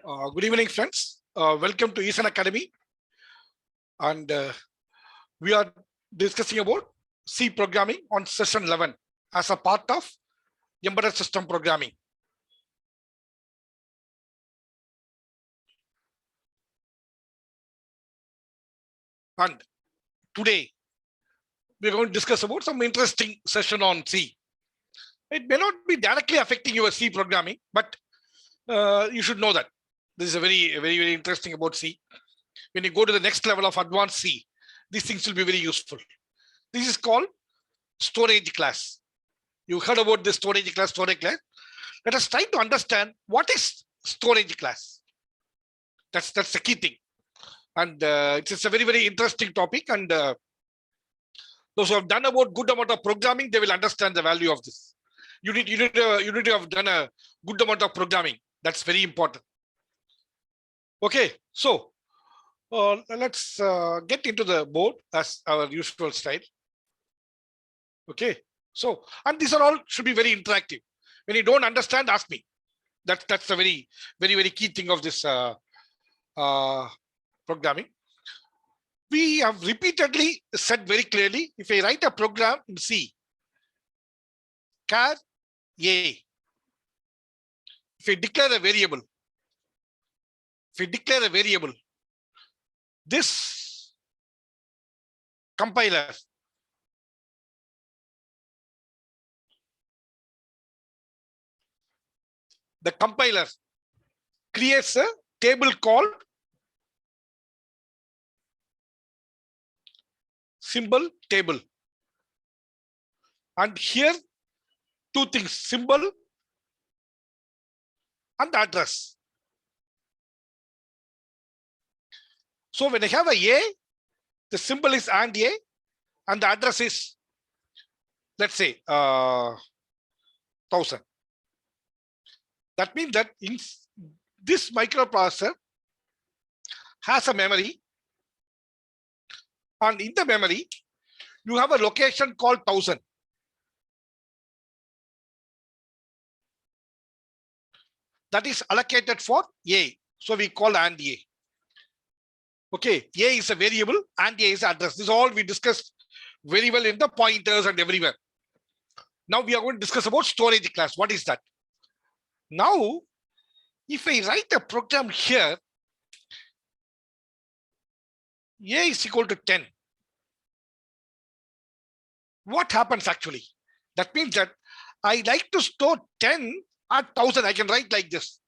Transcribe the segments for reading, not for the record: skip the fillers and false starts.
Good evening, friends. Welcome to Eason Academy. And we are discussing about C programming on session 11 as a part of embedded system programming. And today, we're going to discuss about some interesting session on C. It may not be directly affecting your C programming, but you should know that. This is a very interesting about C. When you go to the next level of advanced C, these things will be very useful. This is called storage class. You heard about the storage class. Let us try to understand what is storage class. That's the key thing. And it's a very interesting topic. And those who have done about good amount of programming, they will understand the value of this. You need to have done a good amount of programming. That's very important. Okay, so let's get into the board as our usual style. Okay, so, and these are all should be very interactive. When you don't understand, ask me. That's a very key thing of this programming. We have repeatedly said very clearly, if I write a program in C, char A, if I declare a variable, this compiler creates a table called symbol table. And here, two things, symbol and address. So when I have a, the symbol is and A, and the address is, let's say, 1000. That means that in this microprocessor has a memory, and in the memory, you have a location called 1000. That is allocated for A. So we call AND A. Okay, A is a variable, and A is address. This is all we discussed very well in the pointers and everywhere. Now we are going to discuss about storage class. What is that? Now, if I write a program here, A is equal to 10. What happens actually? That means that I like to store 10 at 1000. I can write like this.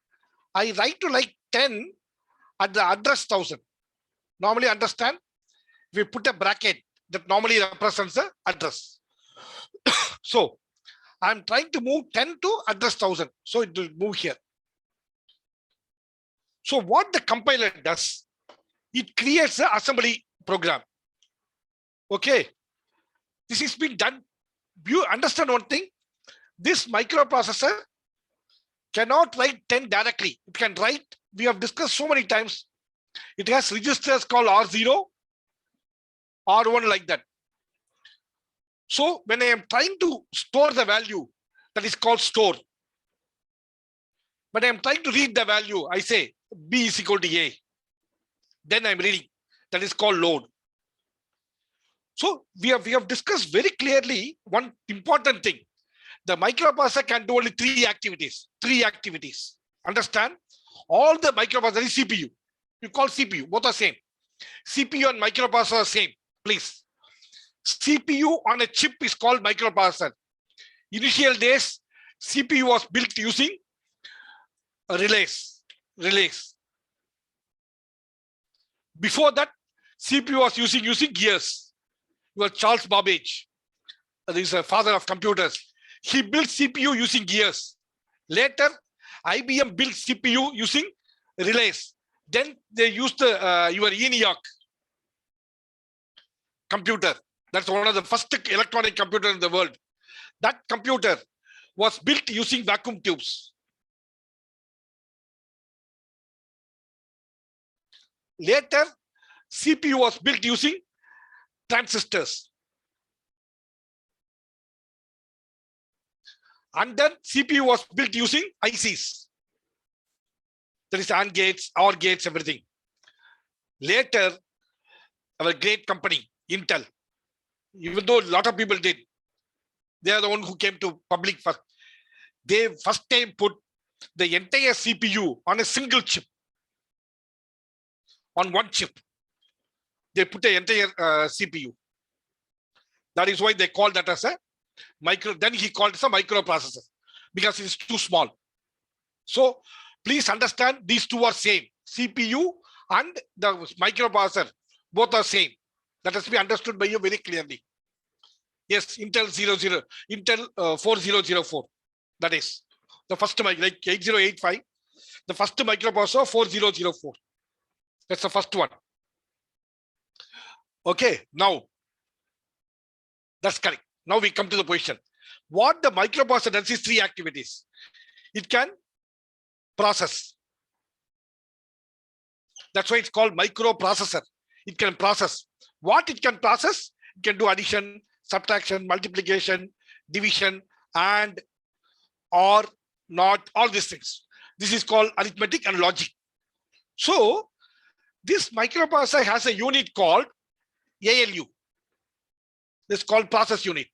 I write to like 10 at the address 1000. Normally understand, we put a bracket that normally represents the address. So I'm trying to move 10 to address 1000. So it will move here. So what the compiler does, it creates an assembly program. Okay. This is being done. You understand one thing? This microprocessor cannot write 10 directly. It can write, we have discussed so many times, it has registers called R0, R1 like that. So when I am trying to store the value, that is called store. When I am trying to read the value, I say B is equal to A. Then I'm reading. That is called load. So we have discussed very clearly one important thing. The microprocessor can do only three activities. Understand? All the microprocessor is CPU. You call CPU, both are same. CPU and microprocessor are same, please. CPU on a chip is called microprocessor. Initial days, CPU was built using relays. Before that, CPU was using gears. You are Charles Babbage. He is a father of computers. He built CPU using gears. Later, IBM built CPU using relays. Then they used your ENIAC computer. That's one of the first electronic computer in the world. That computer was built using vacuum tubes. Later, CPU was built using transistors. And then CPU was built using ICs. That is AND gates, OR gates, everything. Later, our great company, Intel, even though a lot of people did, they are the one who came to public first. They first time put the entire CPU on a single chip, on one chip. They put the entire CPU. That is why they call that as a micro. Then he called it a microprocessor because it is too small. So please understand these two are same. CPU and the microprocessor, both are same. That has to be understood by you very clearly. Yes, Intel 4004. That is the first, like 8085, the first microprocessor 4004. That's the first one. Okay, now that's correct. Now we come to the question. What the microprocessor does is three activities. It can process. That's why it's called microprocessor. It can process. What it can process? It can do addition, subtraction, multiplication, division, and or not, all these things. This is called arithmetic and logic. So this microprocessor has a unit called ALU. This is called process unit.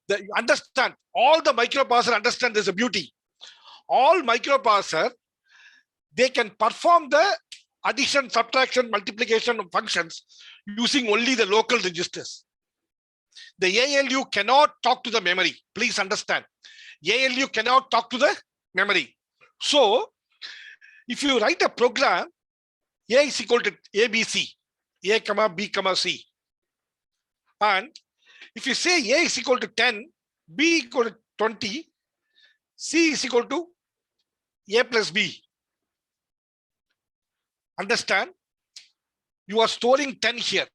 You understand, all the microprocessor understand there's a beauty. All microprocessor, they can perform the addition, subtraction, multiplication of functions using only the local registers. The ALU cannot talk to the memory. Please understand. ALU cannot talk to the memory. So if you write a program, A is equal to ABC, A, B, C. And if you say A is equal to 10, B equal to 20, C is equal to A plus B. Understand? You are storing 10 here.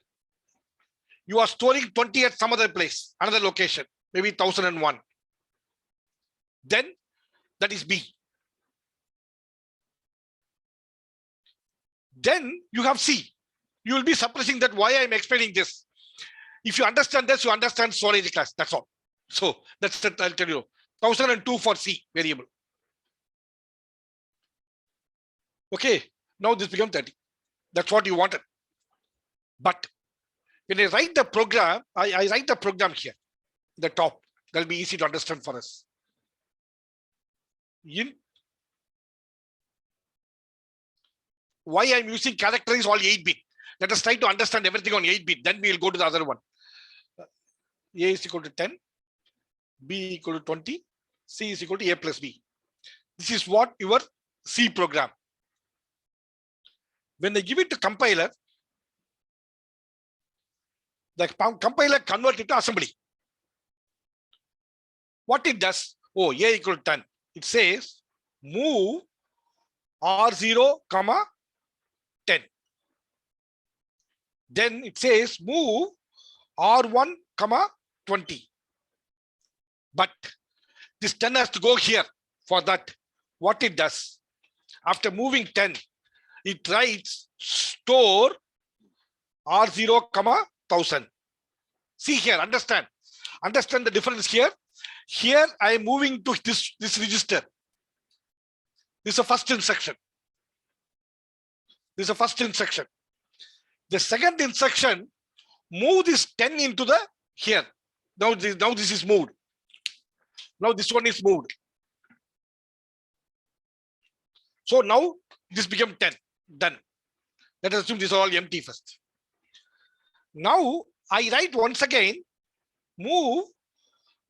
You are storing 20 at some other place, another location, maybe 1001. Then that is B. Then you have C. You will be suppressing that. Why I am explaining this. If you understand this, you understand storage class. That's all. So that's it. I'll tell you. 1002 for C variable. Okay. Now this becomes 30. That's what you wanted. But when I write the program, I write the program here, the top. That'll be easy to understand for us. Why I'm using character is all 8-bit. Let us try to understand everything on 8-bit. Then we will go to the other one. A is equal to 10, B equal to 20, C is equal to A plus B. This is what your C program. When they give it to compiler, the compiler converts it to assembly. What it does? Oh, A equal to 10. It says move R0, 10. Then it says move R1, 20. But this 10 has to go here. For that, what it does, after moving 10, it writes store R0, 1000. See here, understand the difference here. Here I am moving to this register. This is the first instruction. This is the first instruction. The second instruction, move this 10 into the here. Now this is moved. Now this one is moved. So now this became 10. Done. Let us assume this is all empty first. Now I write once again, move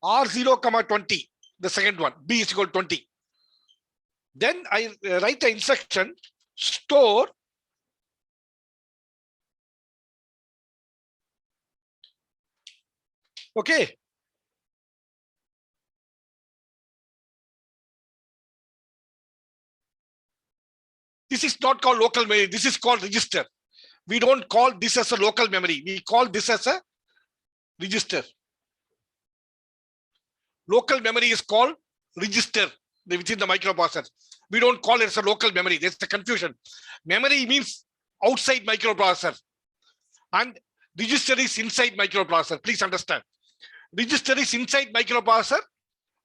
R0, 20, the second one, B is equal to 20. Then I write the instruction, store okay. This is not called local memory. This is called register. We don't call this as a local memory. We call this as a register. Local memory is called register within the microprocessor. We don't call it as a local memory. There's a confusion. Memory means outside microprocessor and register is inside microprocessor. Please understand. Register is inside microprocessor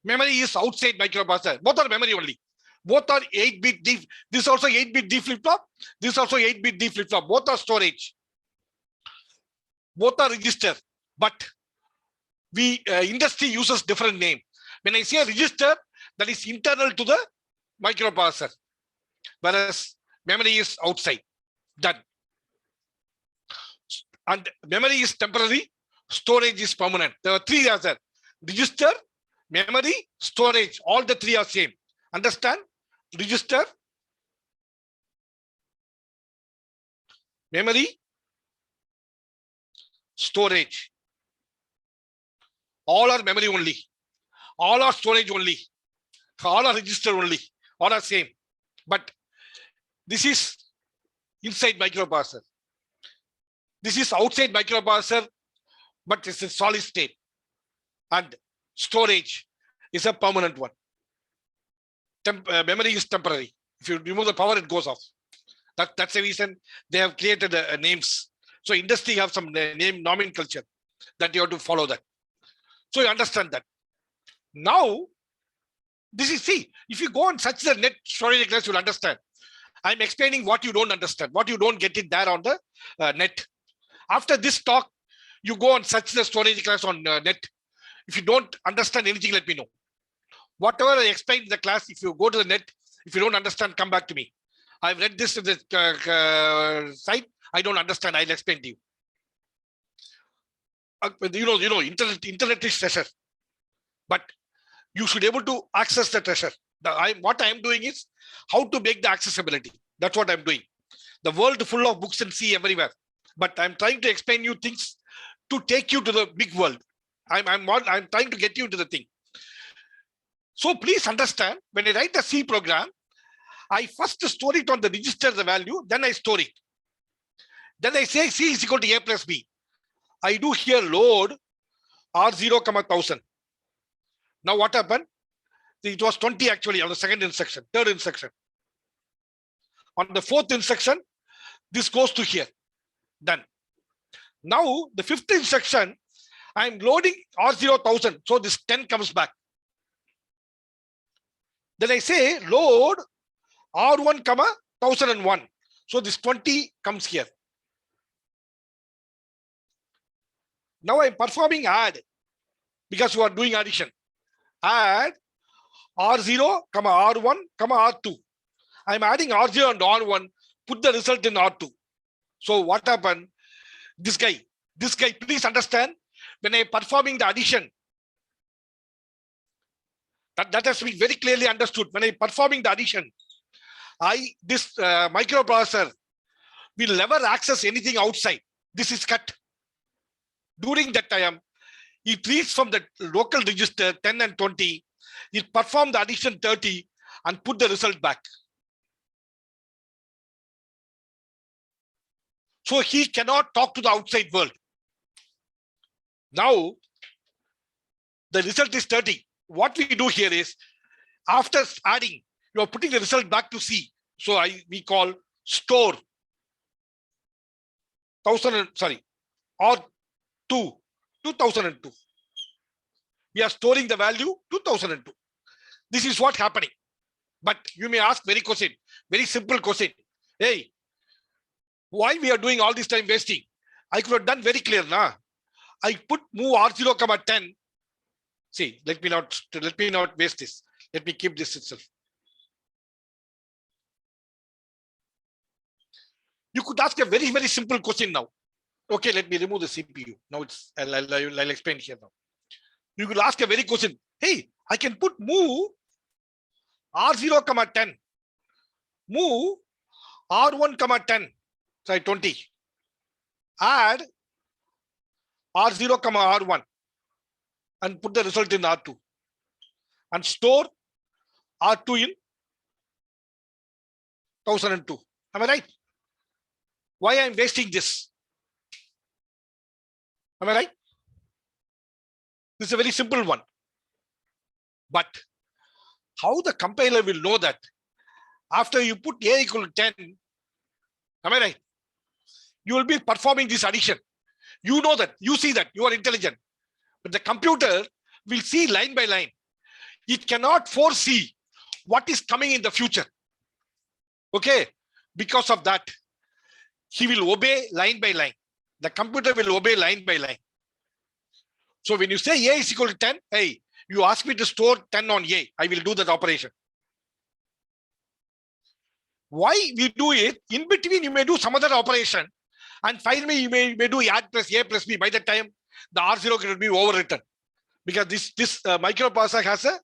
Memory is outside microprocessor. Both are memory only. Both are 8-bit D. This also 8-bit D flip-flop. This also 8-bit D flip-flop. Both are storage. Both are register. But industry uses different name. When I say register, that is internal to the microprocessor, whereas memory is outside. Done. And memory is temporary, storage is permanent. There are three as there: register, memory, storage. All the three are same. Understand? Register, memory, storage. All are memory only. All are storage only. All are register only. All are same. But this is inside microprocessor. This is outside microprocessor, but it's a solid state. And storage is a permanent one. Memory is temporary. If you remove the power, it goes off. That's the reason they have created names. So industry have some name nomenclature that you have to follow that. So you understand that. Now, this is, see, if you go and search the net storage class, you'll understand. I'm explaining what you don't understand, what you don't get it there on the net. After this talk, you go and search the storage class on net. If you don't understand anything, let me know. Whatever I explained in the class, if you go to the net, if you don't understand, come back to me. I've read this in the site. I don't understand. I'll explain to you. You know, internet is treasure, but you should be able to access the treasure. What I am doing is how to make the accessibility. That's what I'm doing. The world full of books and see everywhere, but I'm trying to explain you things to take you to the big world. I'm trying to get you to the thing. So please understand, when I write a C program, I first store it on the register, the value, then I store it. Then I say C is equal to A plus B. I do here load R0, 1000. Now what happened? It was 20 actually on the second instruction, third instruction. On the fourth instruction, this goes to here. Done. Now the fifth instruction, I'm loading R0, 1000. So this 10 comes back. Then I say load R1, 1001. So this 20 comes here. Now I'm performing add because you are doing addition. Add R0, R1, R2. I'm adding R0 and R1, put the result in R2. So what happened? This guy, please understand, when I'm performing the addition, that has to be very clearly understood. When I'm performing the addition, this microprocessor will never access anything outside. This is cut. During that time, it reads from the local register 10 and 20, it perform the addition 30 and put the result back. So he cannot talk to the outside world. Now, the result is 30. What we do here is, after adding, you are putting the result back to C. So we call store or 2002. We are storing the value 2002. This is what happening. But you may ask very simple question. Hey, why we are doing all this time wasting? I could have done very clear, na? I put move R0, 10. See, let me not waste this. Let me keep this itself. You could ask a very, very simple question now. Okay, let me remove the CPU. Now I'll explain here now. You could ask a very question. Hey, I can put move R0, 10. Move R1, 10. Sorry, 20. Add R0, R1. And put the result in R2. And store R2 in 1002. Am I right? Why I'm wasting this? Am I right? This is a very simple one. But how the compiler will know that after you put A equal to 10, am I right? You will be performing this addition. You know that, you see that, you are intelligent. But the computer will see line by line. It cannot foresee what is coming in the future. Okay. Because of that, he will obey line by line. The computer will obey line by line. So when you say A is equal to 10, hey, you ask me to store 10 on A, I will do that operation. Why we do it? In between, you may do some other operation. And finally, you may do add plus A plus B. By the time, the R0 can be overwritten. Because this microprocessor has a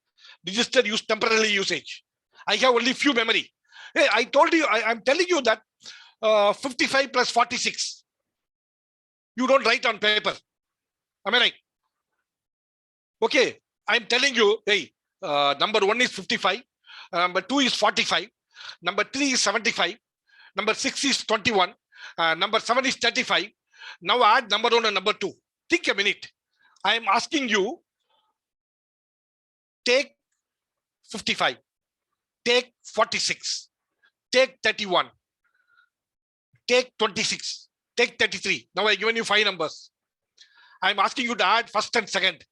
register use temporarily usage. I have only few memory. Hey, I told you, I'm telling you that 55 plus 46. You don't write on paper. Am I right? Okay, I'm telling you, hey, number 1 is 55, number 2 is 45, number 3 is 75, number 6 is 21, number 7 is 35. Now add number 1 and number 2. Think a minute. I am asking you, take 55, take 46, take 31, take 26, take 33. Now I've given you 5 numbers. I'm asking you to add first and second.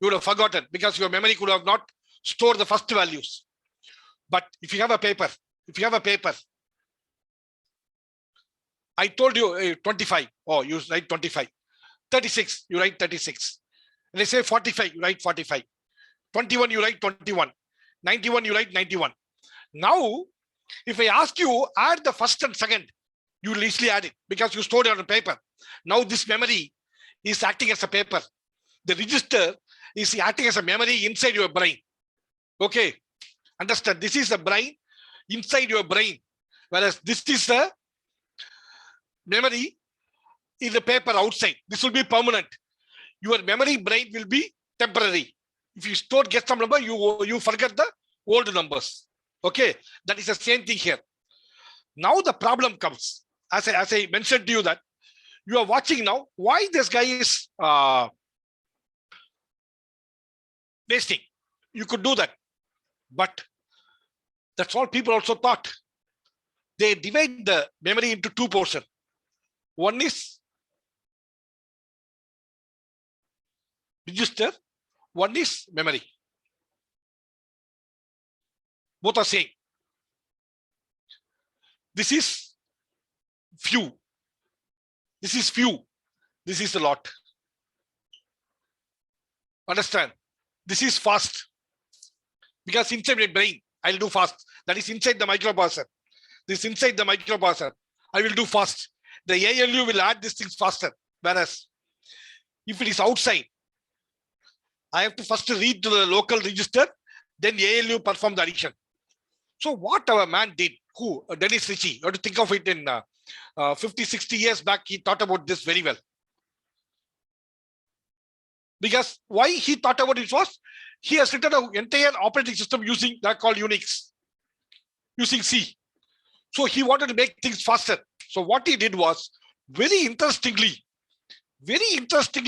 You would have forgotten because your memory could have not stored the first values. But if you have a paper, I told you 25. Oh, you write 25. 36, you write 36. And I say 45, you write 45. 21, you write 21. 91, you write 91. Now, if I ask you, add the first and second, you will easily add it because you stored it on a paper. Now this memory is acting as a paper. The register is acting as a memory inside your brain. Okay, understand? This is a brain inside your brain, whereas this is a memory in the paper outside. This will be permanent. Your memory brain will be temporary. If you store get some number, you forget the old numbers. Okay, that is the same thing here. Now the problem comes, as I mentioned to you that you are watching now, why this guy is wasting. You could do that. But that's all people also thought. They divide the memory into 2 portions. One is register, one is memory. Both are same. This is few. This is few. This is a lot. Understand? This is fast. Because inside my brain, I'll do fast. That is inside the microprocessor. This inside the microprocessor. I will do fast. The ALU will add these things faster. Whereas if it is outside, I have to first read to the local register, then ALU perform the addition. So what our man did, who? Dennis Ritchie, you have to think of it in 50, 60 years back, he thought about this very well. Because why he thought about it was, he has written an entire operating system using that called Unix, using C. So he wanted to make things faster. So what he did was, very interestingly,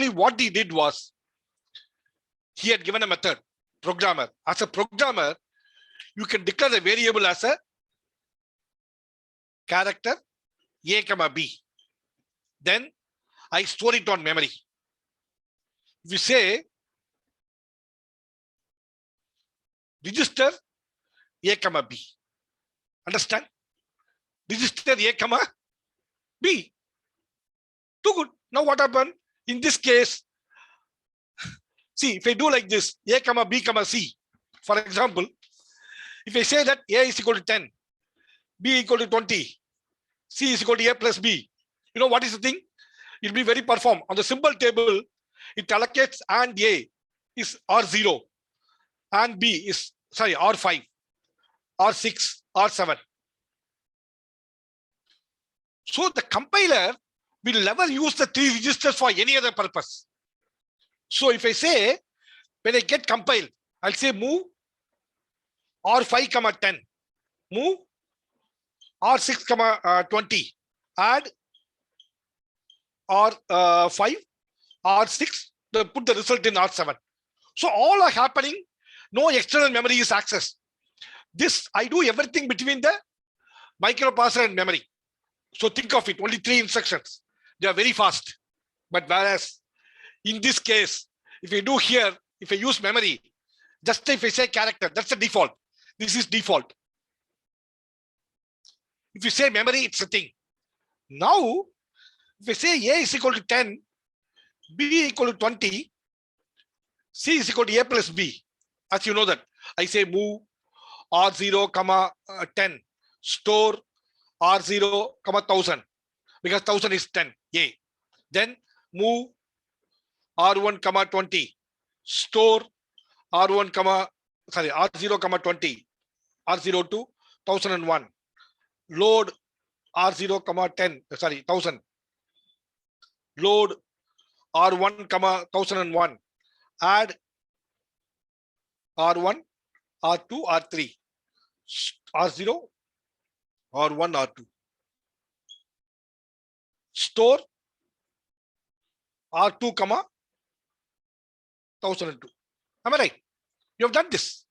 what he did was, he had given a method, programmer. As a programmer, you can declare a variable as a character A comma B. Then I store it on memory. If you say register A comma B. Understand? Register A comma B. Too good. Now what happened? In this case, see, if I do like this, A comma B comma C, for example, if I say that A is equal to 10, B equal to 20, C is equal to A plus B, you know what is the thing? It will be very perform. On the symbol table, it allocates and A is R0, and B is, sorry, R5, R6, R7. So the compiler will never use the 3 registers for any other purpose. So if I say, when I get compiled, I'll say move R5 comma 10, move R6 comma 20, add R5, R6, put the result in R7. So all are happening, no external memory is accessed. This, I do everything between the microprocessor and memory. So think of it, only 3 instructions. They are very fast. But whereas in this case, if I do here, if I use memory, Just if I say character, that's the default. This is default. If you say memory, it's a thing. Now, if I say A is equal to 10, B equal to 20, C is equal to A plus B. As you know that, I say move R0, 10, store R0, 1000, because 1000 is 10, A. Then move R1, 20, store R1, R0, 20, R0 to 1001, load R0, 10, 1000, load R1, 1001, add R1, R2, R3, R0, R1, R2, store R2, 1002. Am I right? You have done this.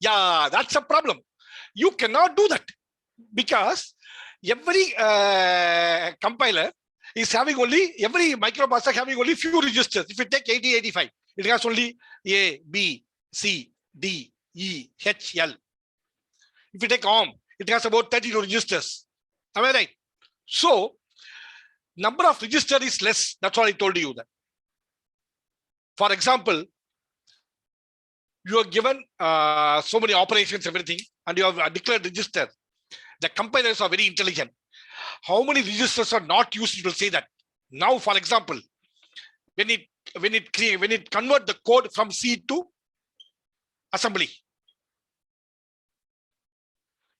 Yeah, that's a problem. You cannot do that because every compiler is having only, every microprocessor having only few registers. If you take 8085, it has only A, B, C, D, E, H, L. If you take ARM, it has about 32 registers. Am I right? So, number of registers is less. That's what I told you that. For example, you are given so many operations, everything, and you have declared register. The compilers are very intelligent. How many registers are not used? It will say that. Now, for example, when it convert the code from C to assembly.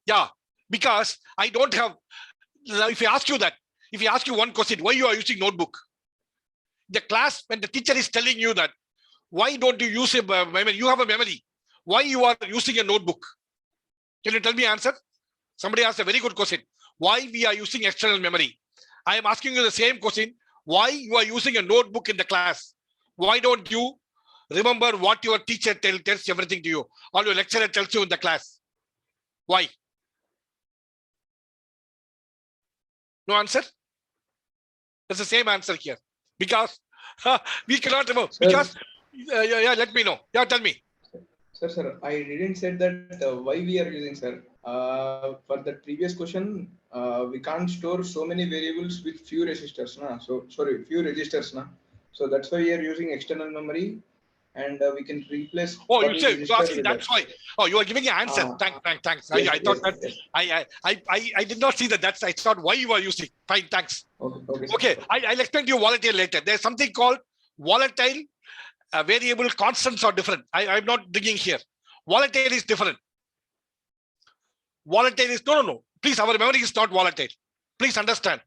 Yeah, because I don't have. If I ask you that, if I ask you one question, why you are using notebook? The class, when the teacher is telling you that, why don't you use a memory? You have a memory. Why you are using a notebook? Can you tell me answer? Somebody asked a very good question. Why we are using external memory? I am asking you the same question. Why you are using a notebook in the class? Why don't you remember what your teacher tells everything to you, or your lecturer tells you in the class? Why? No answer? That's the same answer here. Because we cannot remember. Sir, because, let me know. Yeah, tell me. Sir, I didn't say that why we are using, sir. For the previous question, we can't store so many variables with few registers, na? So sorry, few registers, na? So that's why we are using external memory, and we can replace. Oh, you say you're asking that's why. Oh, you are giving an answer. Thanks. Yes, I thought that. Yes. I did not see that. I thought why you are using. Fine, thanks. Okay. I'll explain to you volatile later. There's something called volatile. Variable constants are different. I'm not digging here. Volatile is different. Volatile is no. Please, our memory is not volatile. Please understand.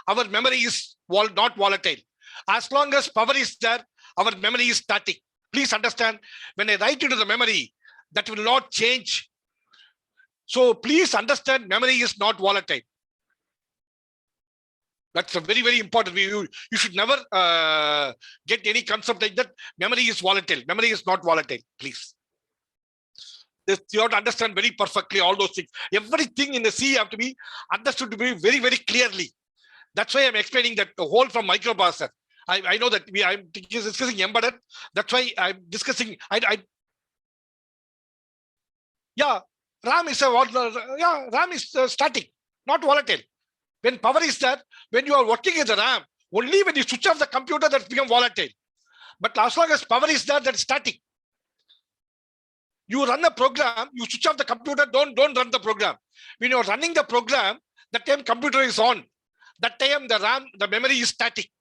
Our memory is not volatile. As long as power is there, our memory is static. Please understand. When I write into the memory, that will not change. So please understand, memory is not volatile. That's a very, very important. You should never get any concept like that. Memory is volatile. Memory is not volatile, please. You have to understand very perfectly all those things. Everything in the C have to be understood to be very, very clearly. That's why I'm explaining that the whole from microprocessor. I know that I'm discussing embedded. That's why I'm discussing. RAM is RAM is static, not volatile. When power is there, when you are working in the RAM, only when you switch off the computer that becomes volatile. But as long as power is there, that's static. You run a program, you switch off the computer, don't run the program. When you're running the program, that time computer is on. That time the RAM, the memory is static.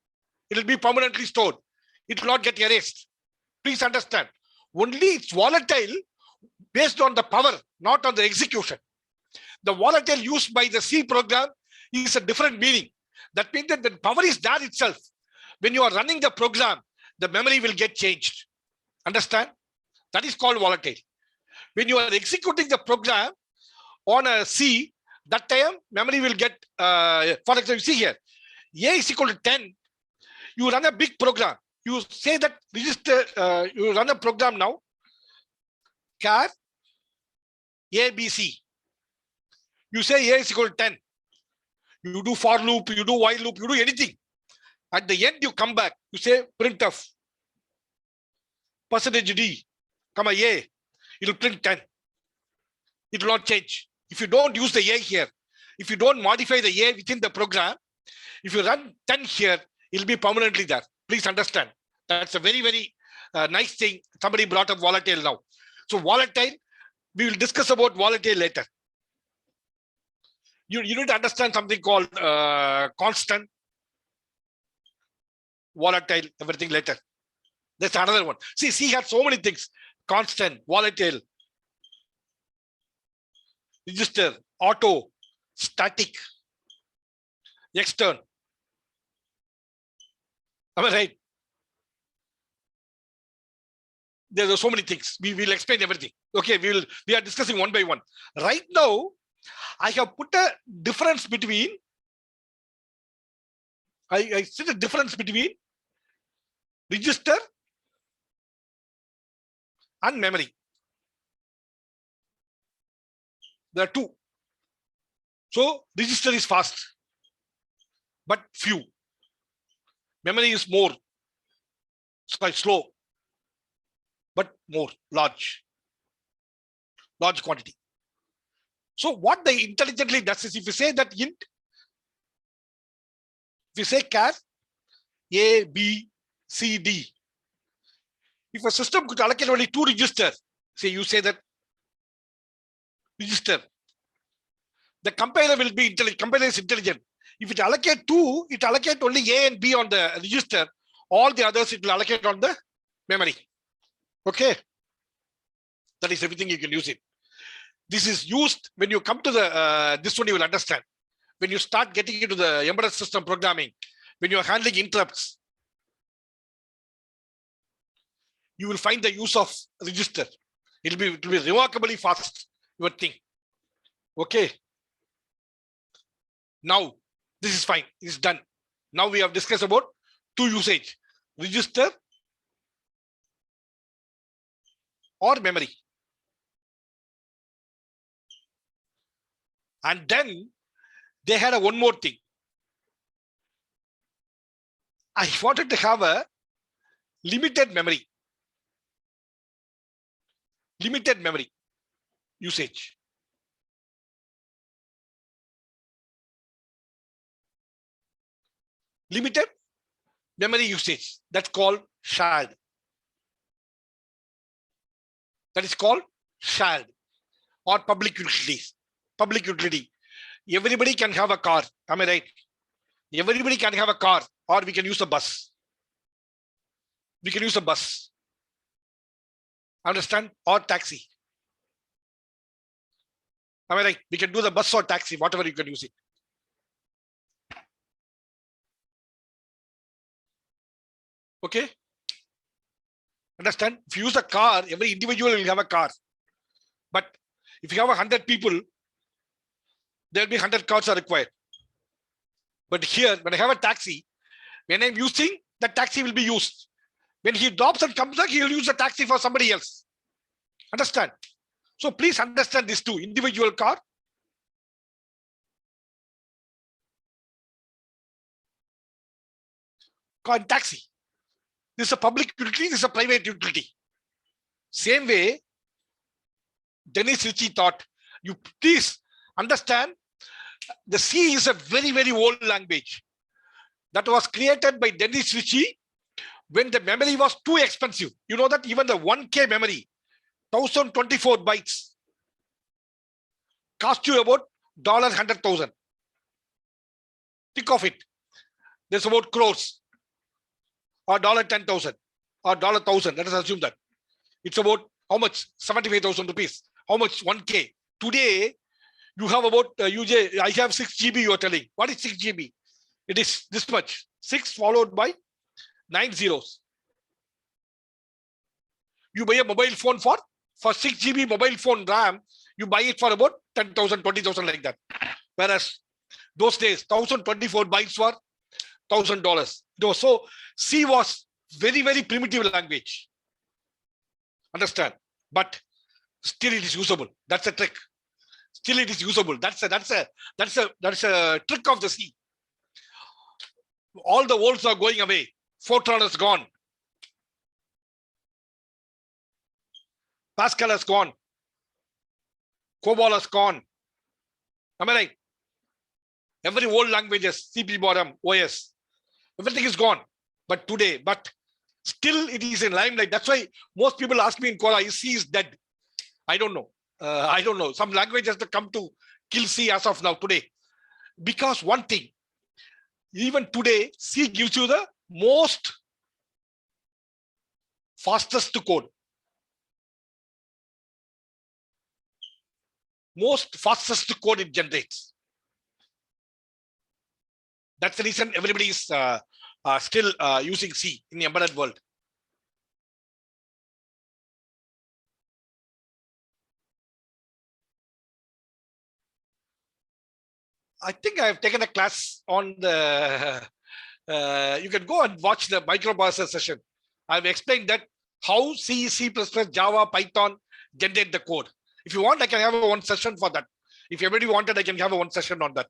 It will be permanently stored. It will not get erased. Please understand. Only it's volatile based on the power, not on the execution. The volatile used by the C program is a different meaning. That means that when power is there itself, when you are running the program, the memory will get changed. Understand? That is called volatile. When you are executing the program on a C, that time memory will get, for example, you see here, A is equal to 10. You run a big program. You say that register, you run a program now, char ABC. You say A is equal to 10. You do for loop, you do while loop, you do anything. At the end, you come back. You say printf percentage D, comma A. It will print 10. It will not change. If you don't use the A here, if you don't modify the A within the program, if you run 10 here, it will be permanently there. Please understand. That's a very, very nice thing. Somebody brought up volatile now. So volatile, we will discuss about volatile later. You need to understand something called constant, volatile, everything later. That's another one. See, C had so many things. Constant, volatile, register, auto, static, extern. Am I right? There are so many things. We will explain everything. Okay, we are discussing one by one. Right now, I have put a difference between, I see the difference between register and memory. There are two. So register is fast, but few. Memory is more, slow, but more, large quantity. So what they intelligently does is, if you say that int, if you say char A, B, C, D, if a system could allocate only 2 registers, say you say that register, the compiler will be intelligent. Compiler is intelligent. If it allocate 2, it allocate only A and B on the register. All the others it will allocate on the memory. Okay. That is everything you can use it. This is used when you come to the, this one you will understand. When you start getting into the embedded system programming, when you are handling interrupts, you will find the use of register. It will be remarkably fast, your thing. Okay. Now, this is fine. It's done. Now we have discussed about 2 usage, register or memory. And then they had one more thing. I wanted to have a limited memory. Limited memory usage. Limited memory usage. That's called shared. That is called shared or public utilities. Public utility. Everybody can have a car. Am I right? Everybody can have a car, or we can use a bus. We can use a bus. Understand? Or taxi. Am I right? We can do the bus or taxi, whatever you can use it. Okay? Understand? If you use a car, every individual will have a car. But if you have 100 people, there will be 100 cars are required. But here, when I have a taxi, when I'm using, the taxi will be used. When he drops and comes back, he will use the taxi for somebody else. Understand? So please understand this too. Individual car. Car and taxi. This is a public utility, this is a private utility. Same way, Dennis Ritchie thought, you please understand, the C is a very, very old language that was created by Dennis Ritchie when the memory was too expensive. You know that even the 1K memory, 1024 bytes, cost you about $100,000. Think of it. There's about crores, or $10,000, or $1,000. Let us assume that. It's about how much? 75,000 rupees. How much? 1K. Today, you have about, I have 6 GB you are telling. What is 6 GB? It is this much. 6 followed by 9 zeros. You buy a mobile phone for 6 GB mobile phone RAM, you buy it for about 10,000, 20,000 like that. Whereas those days, 1024 bytes were $1,000. So C was very, very primitive language. Understand? But still it is usable. That's a trick. Still it is usable. That's a trick of the C. All the volts are going away. Fortran is gone. Pascal has gone. COBOL has gone. Am I right? Every old languages, CP bottom, OS, everything is gone. But today, still it is in limelight. That's why most people ask me in Quora, is C is dead? I don't know. I don't know. Some languages that come to kill C as of now today. Because one thing, even today, C gives you the most fastest to code. Most fastest to code it generates. That's the reason everybody is still using C in the embedded world. I think I've taken a class on the, you can go and watch the microprocessor session. I've explained that how C, C++, Java, Python generate the code. If you want, I can have one session for that. If everybody wanted, I can have one session on that.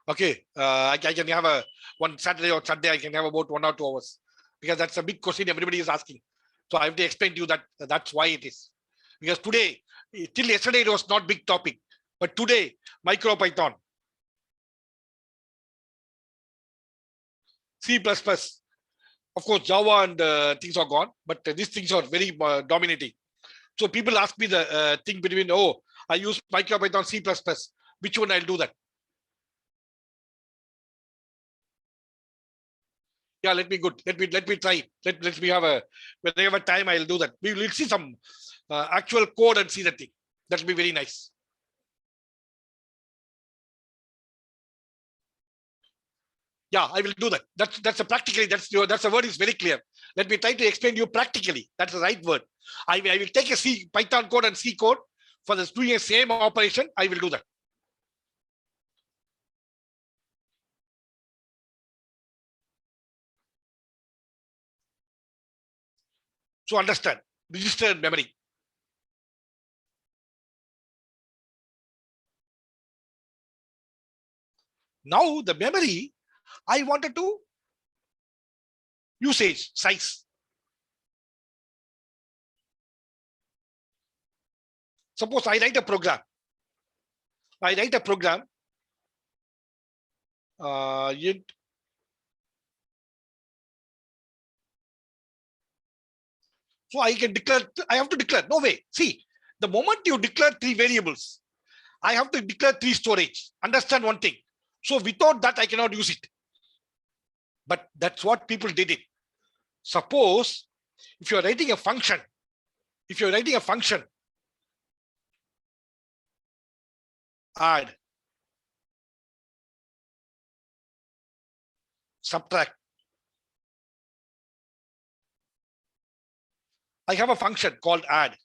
Okay, I can have one Saturday or Sunday, I can have about 1 or 2 hours. Because that's a big question everybody is asking. So I have to explain to you that that's why it is. Because today, till yesterday, it was not big topic. But today, MicroPython, C++, of course, Java and things are gone, but these things are very dominating. So people ask me the thing between, oh, I use MicroPython, C++, which one I'll do that? Yeah, let me try. Let me have when I have a time, I'll do that. We will see some actual code and see the thing. That'll be very nice. Yeah, I will do that. That's a practically, that's a word is very clear. Let me try to explain to you practically. That's the right word. I will take a C Python code and C code for this doing a same operation. I will do that. So understand, register memory. Now the memory, I wanted to usage size. Suppose I write a program. So I can declare, I have to declare, no way. See, the moment you declare 3 variables, I have to declare 3 storage. Understand one thing. So without that, I cannot use it. But that's what people did it. Suppose if you're writing a function, add, subtract. I have a function called add.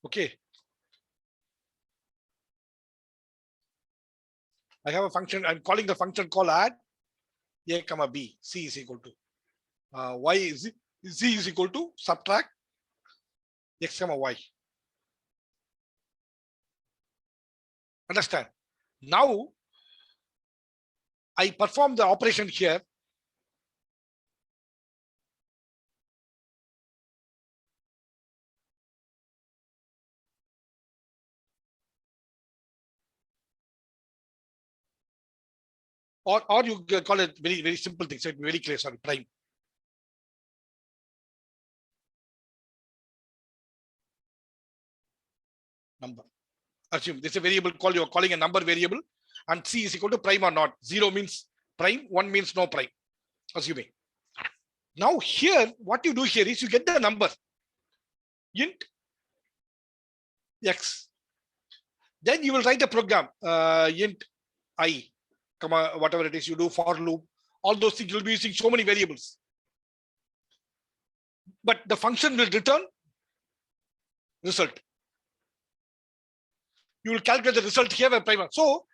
Okay. I have a function, I'm calling the function called add a comma b, c is equal to y is z is equal to subtract x comma y. Understand? Now I perform the operation here. Or you call it very, very simple thing. So it's very clear, sorry, prime. Number. Assume this is a variable called, you're calling a number variable, and c is equal to prime or not. 0 means prime, 1 means no prime. Assuming. Now here, what you do here is you get the number int x. Then you will write a program int I, comma whatever it is you do, for loop, all those things. You'll be using so many variables. But the function will return result. You will calculate the result here by prime. So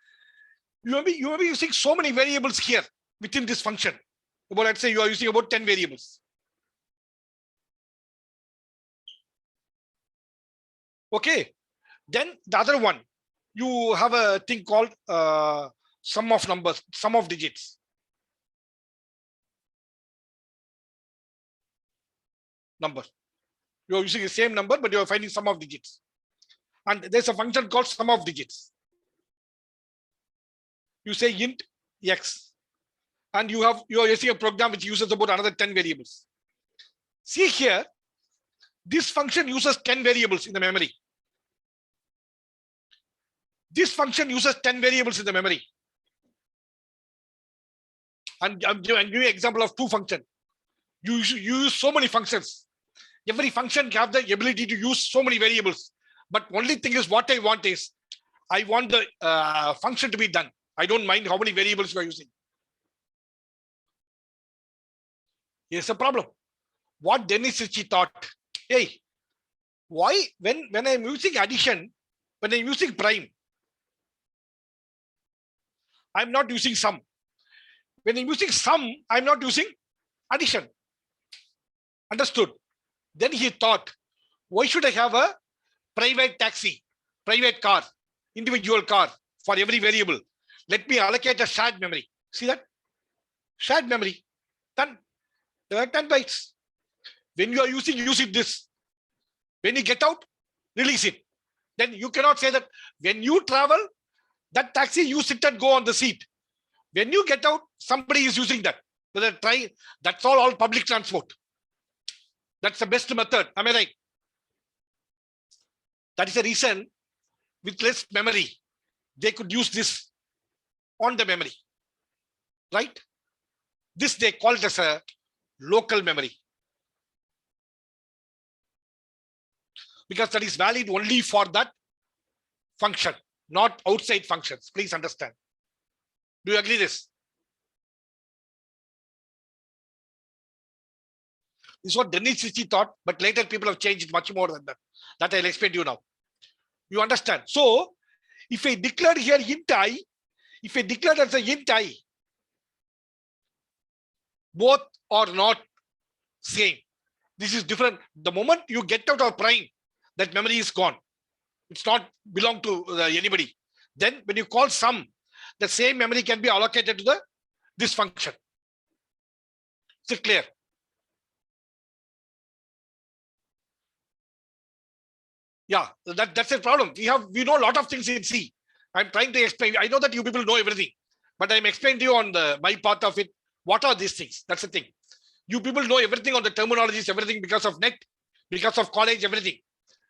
you will be using so many variables here. within this function. About, let's say you are using about 10 variables. Okay. Then the other one, you have a thing called sum of numbers, sum of digits. Number. You are using the same number, but you are finding sum of digits. And there's a function called sum of digits. You say int x, and you are using a program which uses about another 10 variables. See here, this function uses 10 variables in the memory. This function uses 10 variables in the memory. And I'm giving you an example of two functions. You use so many functions. Every function have the ability to use so many variables. But only thing is, what I want is, I want the function to be done. I don't mind how many variables you are using. Here's a problem. What Denis Ritchie thought, hey, why when I'm using addition, when I'm using prime, I'm not using sum. When I'm using sum, I'm not using addition. Understood? Then he thought, why should I have a private taxi, private car, individual car for every variable? Let me allocate a shared memory. See that? Shared memory. Done. There are 10 bytes. When you are using, use it this. When you get out, release it. Then you cannot say that when you travel, that taxi, you sit and go on the seat. When you get out, somebody is using that. That's all public transport. That's the best method. Am I right? That is the reason with less memory, they could use this on the memory. Right? This they call it as a local memory. Because that is valid only for that function, not outside functions. Please understand. Do you agree this? This is what Denis Ritchie thought, but later people have changed much more than that. That I'll explain to you now. You understand? So, if I declare here int I, if I declare as a int I, both are not same. This is different. The moment you get out of prime, that memory is gone. It's not belong to anybody. Then when you call sum, the same memory can be allocated to this function. Is it clear? Yeah, that's a problem. We know a lot of things in C. I'm trying to explain. I know that you people know everything, but I'm explaining to you on my part of it. What are these things? That's the thing. You people know everything on the terminologies, everything because of net, because of college, everything.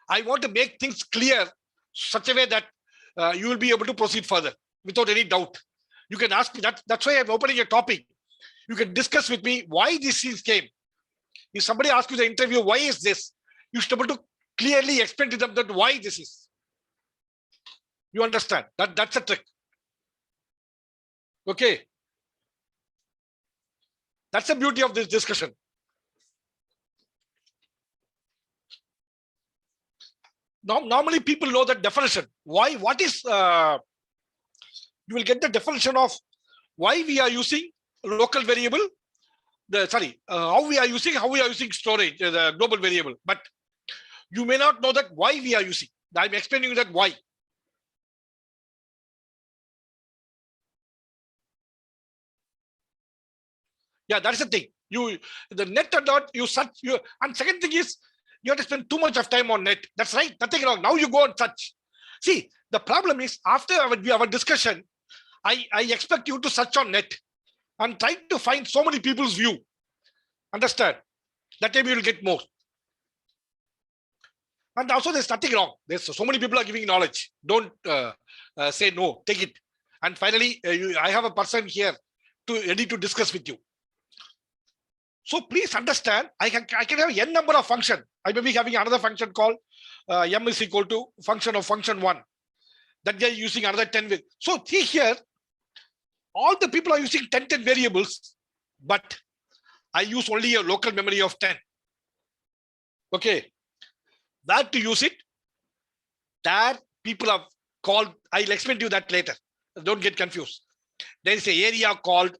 I want to make things clear such a way that you will be able to proceed further without any doubt. You can ask me that. That's why I'm opening a topic. You can discuss with me why these things came. If somebody asks you the interview, why is this? You should be able to clearly explain to them that why this is. You understand? That's a trick. Okay. That's the beauty of this discussion. Normally people know that definition. Why? What is you will get the definition of why we are using local variable. How we are using storage, the global variable. But you may not know that why we are using. I'm explaining you that why. Yeah, that's the thing. The net or not, and second thing is you have to spend too much of time on net. That's right, nothing wrong. Now you go and search. See, the problem is after our discussion, I expect you to search on net and try to find so many people's view. Understand? That time you will get more. And also there's nothing wrong. There's so many people are giving knowledge. Don't say no, take it. And finally, I have a person here ready to discuss with you. So please understand, I can have n number of function. I may be having another function called m is equal to function of function 1. That they're using another 10. So see here, all the people are using 10 variables, but I use only a local memory of 10. Okay. Where to use it? That people have called, I'll explain to you that later. Don't get confused. There is an area called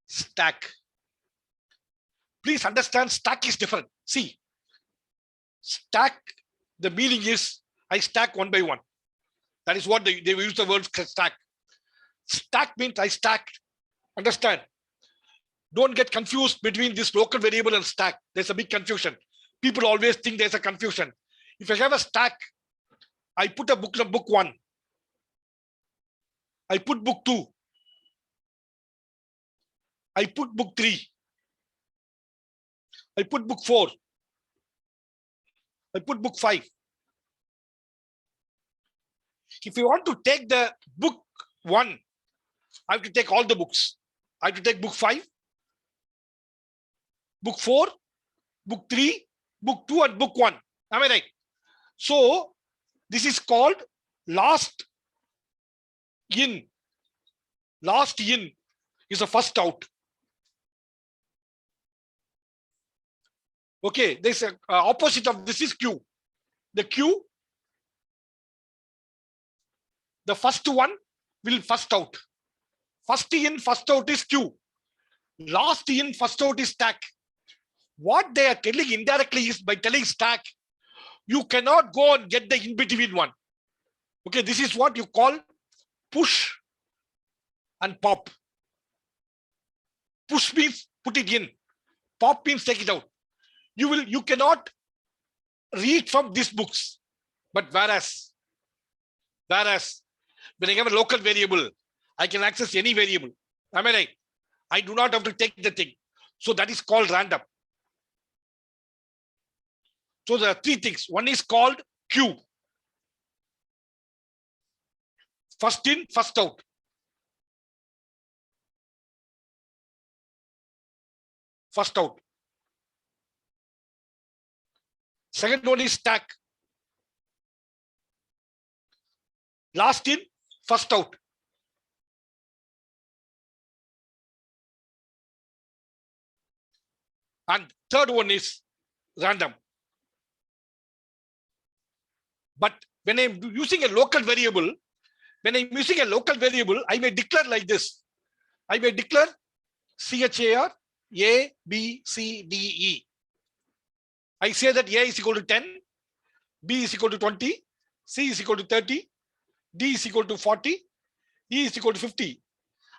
stack. Please understand, stack is different. See, stack, the meaning is I stack one by one. That is what they use the word stack. Stack means I stacked. Understand? Don't get confused between this local variable and stack. There's a big confusion. People always think there's a confusion. If I have a stack, I put a book one. I put book two. I put book three. I put book four. I put book five. If you want to take the book one, I have to take all the books. I have to take book five, book four, book three, book two, and book one. Am I right? So this is called last in. Last in is the first out. Okay, there's a opposite of this is queue. The queue, the first one will first out. First in, first out is queue. Last in, first out is stack. What they are telling indirectly is by telling stack, you cannot go and get the in-between one. Okay, this is what you call push and pop. Push means put it in. Pop means take it out. You cannot read from these books. But whereas when I have a local variable, I can access any variable. Am I right? I do not have to take the thing. So that is called random. So there are three things. One is called queue. First in, first out. First out. Second one is stack. Last in, first out. And third one is random. But when I'm using a local variable, I may declare like this. I may declare CHAR A, B, C, D, E. I say that A is equal to 10, B is equal to 20, C is equal to 30, D is equal to 40, E is equal to 50.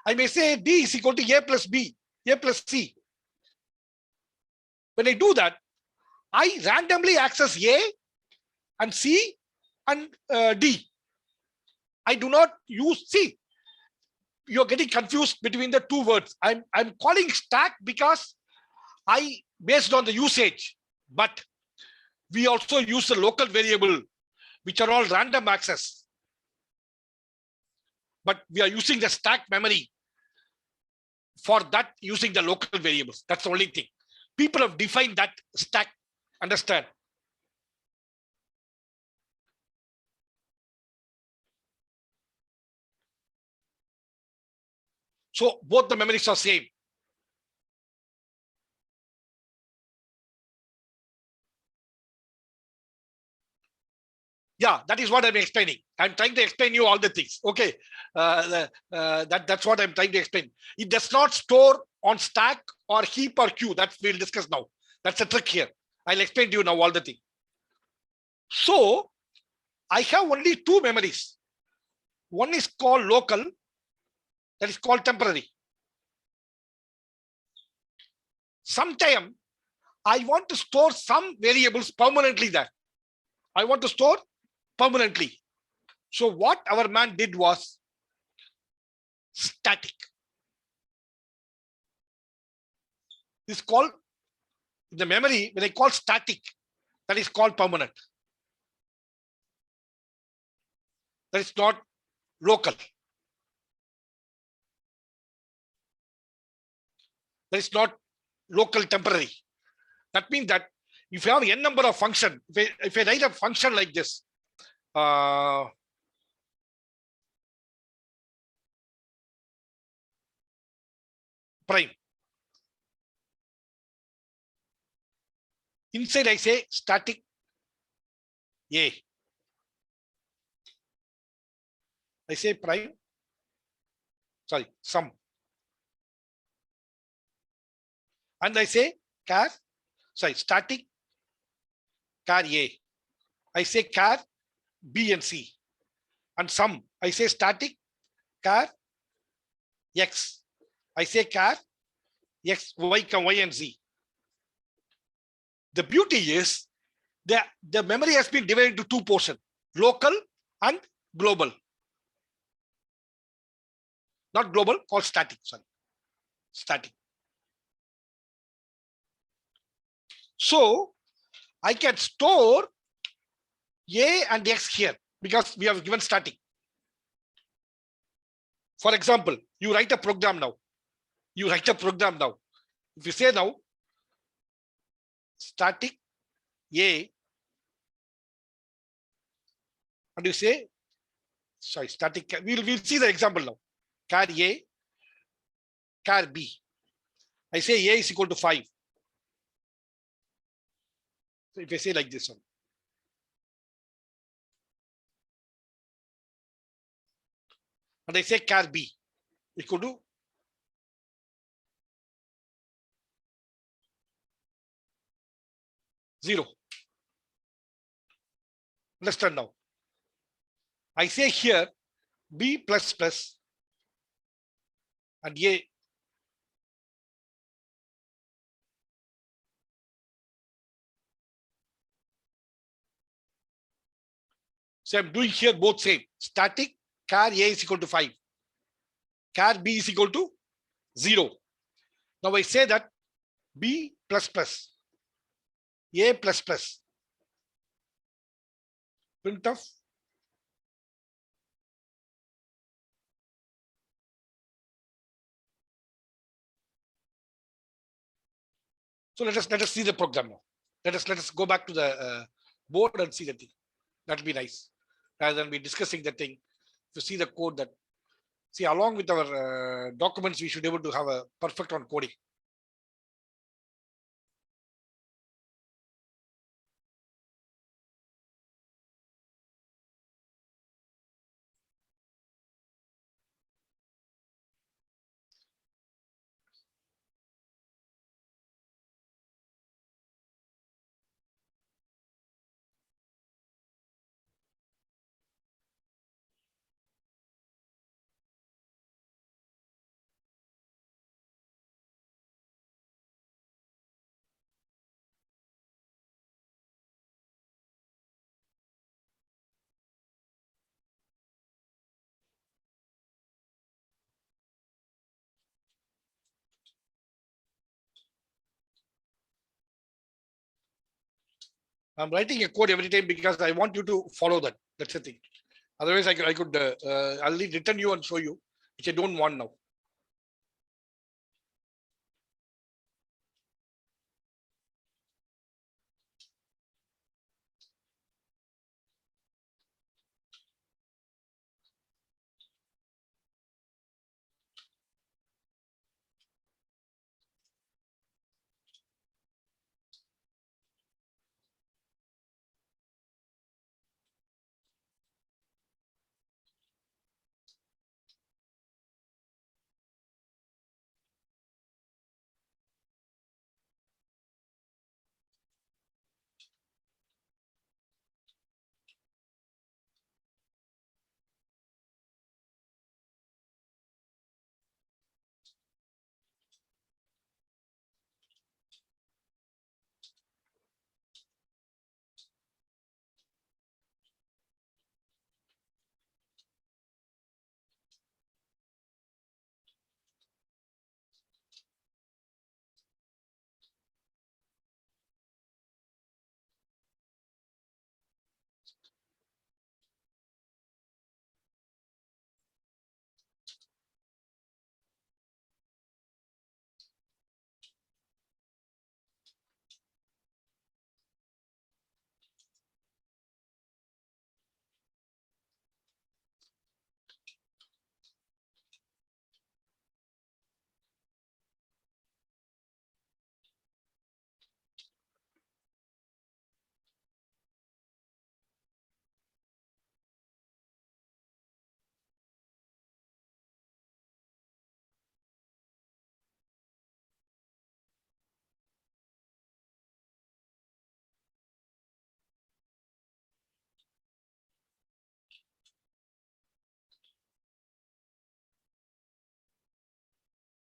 I may say D is equal to A plus B, A plus C. When I do that, I randomly access A and C and D. I do not use C. You're getting confused between the two words. I'm calling stack because based on the usage, but we also use the local variable, which are all random access. But we are using the stack memory for that using the local variables. That's the only thing. People have defined that stack. Understand? So both the memories are same. Yeah, that is what I'm explaining. I'm trying to explain you all the things. Okay, that's what I'm trying to explain. It does not store on stack or heap or queue. That we'll discuss now. That's a trick here. I'll explain to you now all the things. So I have only two memories. One is called local, that is called temporary. Sometime I want to store some variables permanently there. I want to store permanently. So what our man did was static. This is called the memory. When I call static, that is called permanent. That is not local. That is not local temporary. That means that if you have n number of function, if I write a function like this, prime. Inside I say static A. I say prime, sorry, sum. and I say static char A. I say char B and C. And sum, I say static char X. I say char X, Y and Z. The beauty is the memory has been divided into two portions, local and global. Not global, called static, sorry. Static. So I can store A and X here because we have given static. For example, you write a program now. If you say now, static A, and you say, sorry, static, we'll see the example now. Char A, char B. I say A is equal to 5. So if I say like this one. And I say char B equal to 0. Understand now. I say here B plus plus and A. So I'm doing here both same. Static char A is equal to 5. Char B is equal to 0. Now I say that B plus plus, A plus plus, printf so let us see the program now. Let us go back to the board and see the thing. That'll be nice. Rather than be discussing the thing, to see the code that see along with our documents, we should be able to have a perfect on coding. I'm writing a code every time because I want you to follow that. That's the thing. Otherwise, I could I'll return you and show you, which I don't want now.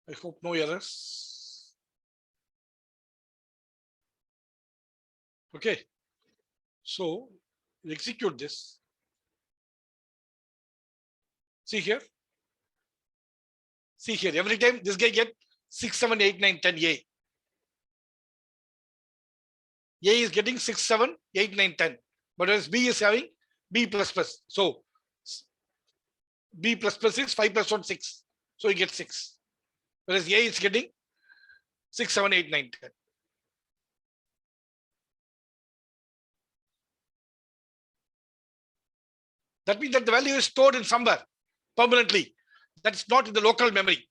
I hope no errors. Okay. So execute this. See here. See here. Every time this guy get 6, 7, 8, 9, 10 A. A is getting 6, 7, 8, 9, 10. But as B is having B plus plus. So B plus plus is 5 plus 1, 6. So he gets 6. Whereas A is getting 6, 7, 8, 9, 10. That means that the value is stored in somewhere permanently. That's not in the local memory.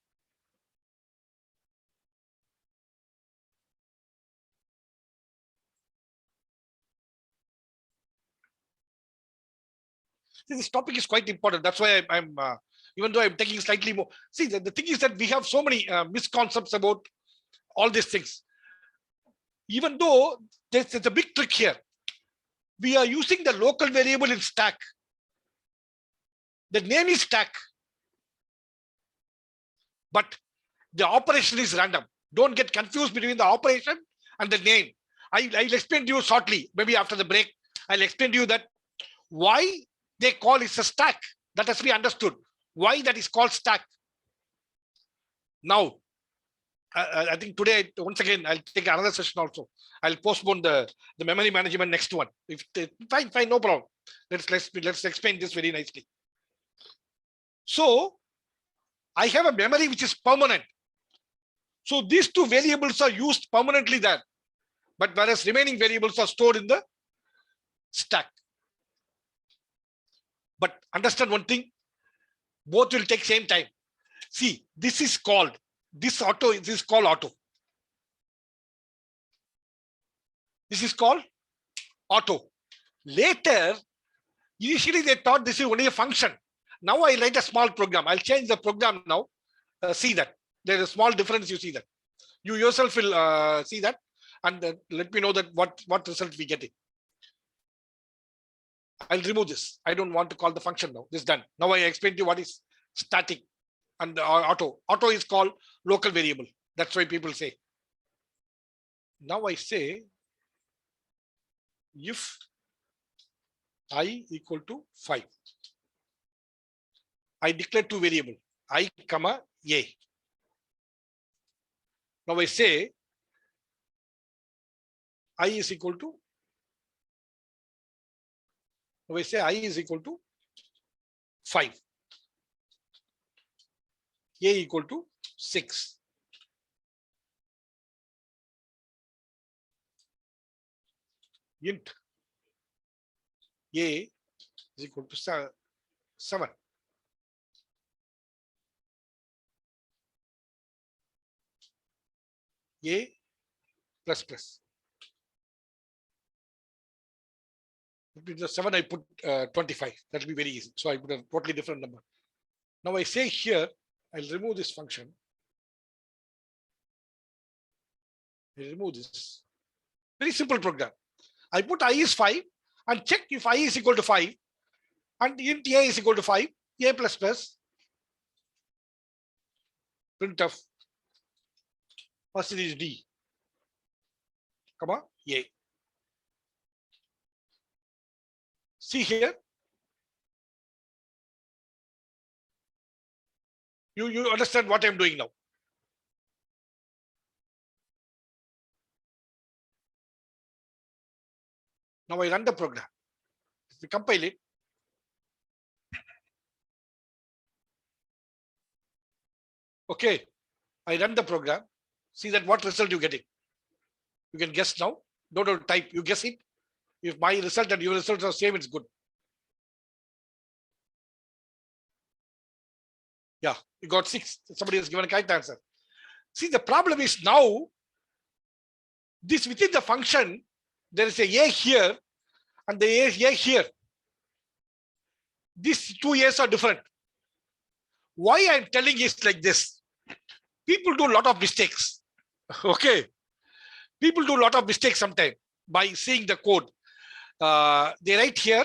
See, this topic is quite important. That's why I'm even though I'm taking slightly more. See, the thing is that we have so many misconceptions about all these things. Even though there's a big trick here. We are using the local variable in stack. The name is stack. But the operation is random. Don't get confused between the operation and the name. I'll explain to you shortly. Maybe after the break, I'll explain to you that why they call it a stack. That has to be understood. Why that is called stack. Now, I think today, once again, I'll take another session also. I'll postpone the memory management next one. If fine, no problem. Let's explain this very nicely. So I have a memory which is permanent. So these two variables are used permanently there. But whereas remaining variables are stored in the stack. But understand one thing, both will take same time. See, this is called auto. This is called auto. This is called auto. Later, initially they thought this is only a function. Now I write a small program. I'll change the program now. See that. There's a small difference. You see that. You yourself will see that. And let me know that what result we get it. I'll remove this. I don't want to call the function now. This is done. Now I explain to you what is static and auto. Auto is called local variable. That's why people say. Now I say if I equal to 5. I declare two variable I comma a. Now I say I is equal to. Now I say I is equal to 5. A equal to 6. Int A is equal to 7. A plus plus. Between the 7, I put 25. That will be very easy. So I put a totally different number. Now I say here, I'll remove this function. I remove this. Very simple program. I put I is 5 and check if I is equal to 5 and int A is equal to 5, A plus plus, printf percentage D, comma, A. See here. You understand what I'm doing now. Now I run the program. If we compile it, okay, I run the program. See that what result you get it. You can guess now. Don't type. You guess it. If my result and your results are same, it's good. Yeah, you got 6. Somebody has given a correct answer. See, the problem is now, this within the function, there is a here and the A here. These two A's are different. Why I'm telling is like this. People do a lot of mistakes. Okay. People do a lot of mistakes sometimes by seeing the code. They write here.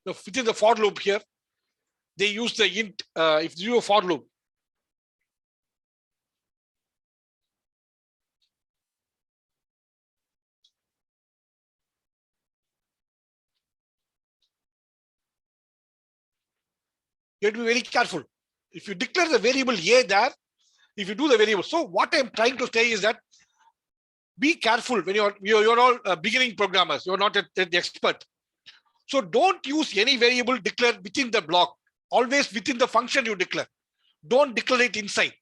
within the for loop here, they use the int, if you do a for loop. You have to be very careful. If you declare the variable A there, if you do the variable. So what I'm trying to say is that be careful when you're all beginning programmers. You're not the expert. So don't use any variable declared within the block. Always within the function you declare. Don't declare it inside.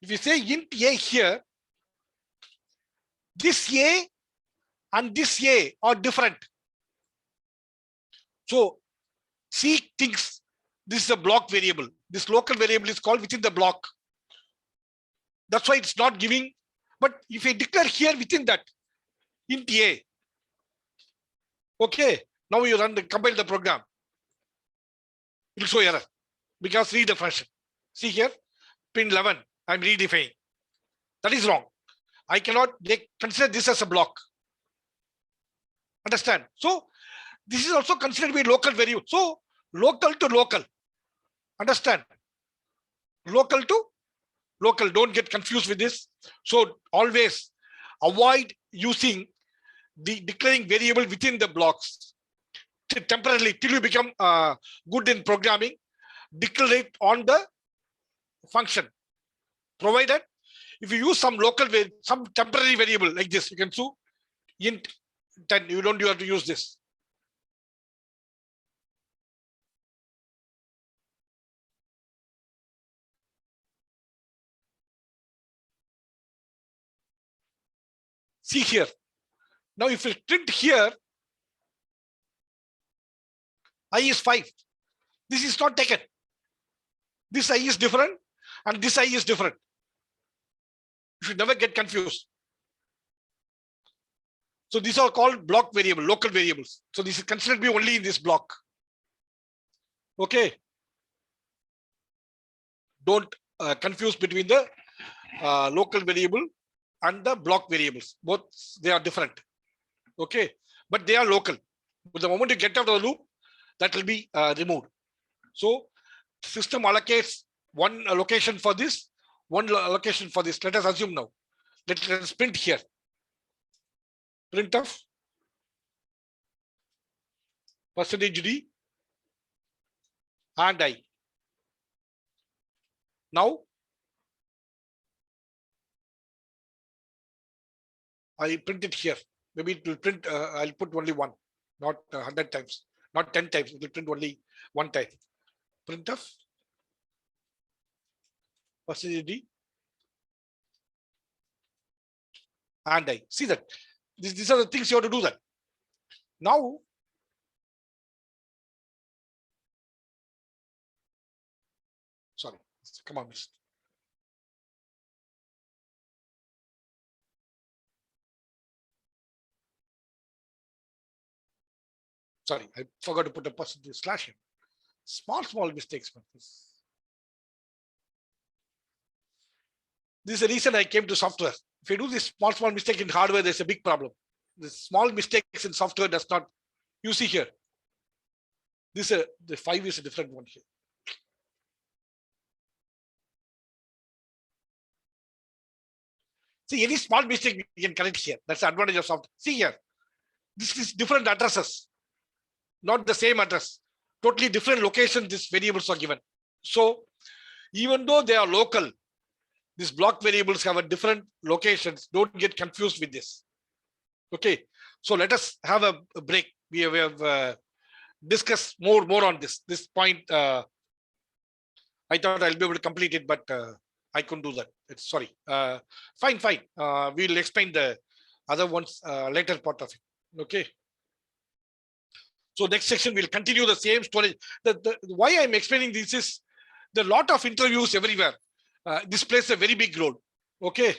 If you say int A here, this A and this A are different. So C thinks this is a block variable. This local variable is called within the block. That's why it's not giving. But if I declare here within that int A, okay, now you compile the program. It will show error because read the function. See here, pin 11, I'm redefining. That is wrong. I cannot consider this as a block. Understand? So this is also considered to be local variable. So local to local. Understand? Local to local. Don't get confused with this. So always avoid using the declaring variable within the blocks. Temporarily, till you become good in programming, declare it on the function. Provided if you use some local some temporary variable like this, you can do int 10. You don't have to use this. See here. Now, if you print here, I is 5. This is not taken. This I is different and this I is different. You should never get confused. So these are called block variable, local variables. So this is considered to be only in this block. Okay. Don't confuse between the local variable and the block variables. Both, they are different. Okay. But they are local. But the moment you get out of the loop, that will be removed. So system allocates one allocation for this, one allocation for this. Let us assume now. Let us print here. Printf %d and I. Now I print it here. Maybe it will print. I'll put only one, not 100 times, not 10 times. It will print only one time. Printf %d and I. See that these are the things you have to do that. Now sorry, come on, miss. Sorry, I forgot to put a percentage slash here. Small mistakes. This is the reason I came to software. If you do this small mistake in hardware, there's a big problem. The small mistakes in software does not. You see here. This the 5 is a different one here. See, any small mistake we can correct here. That's the advantage of software. See here. This is different addresses, not the same address. Totally different locations these variables are given. So even though they are local, these block variables have a different locations. Don't get confused with this. Okay. So let us have a break. We have discussed more on this. This point, I thought I'll be able to complete it, but I couldn't do that. Sorry. Fine. We'll explain the other ones later part of it. Okay. So next section we'll continue the same story. Why I'm explaining this is there are a lot of interviews everywhere. This plays a very big role. Okay.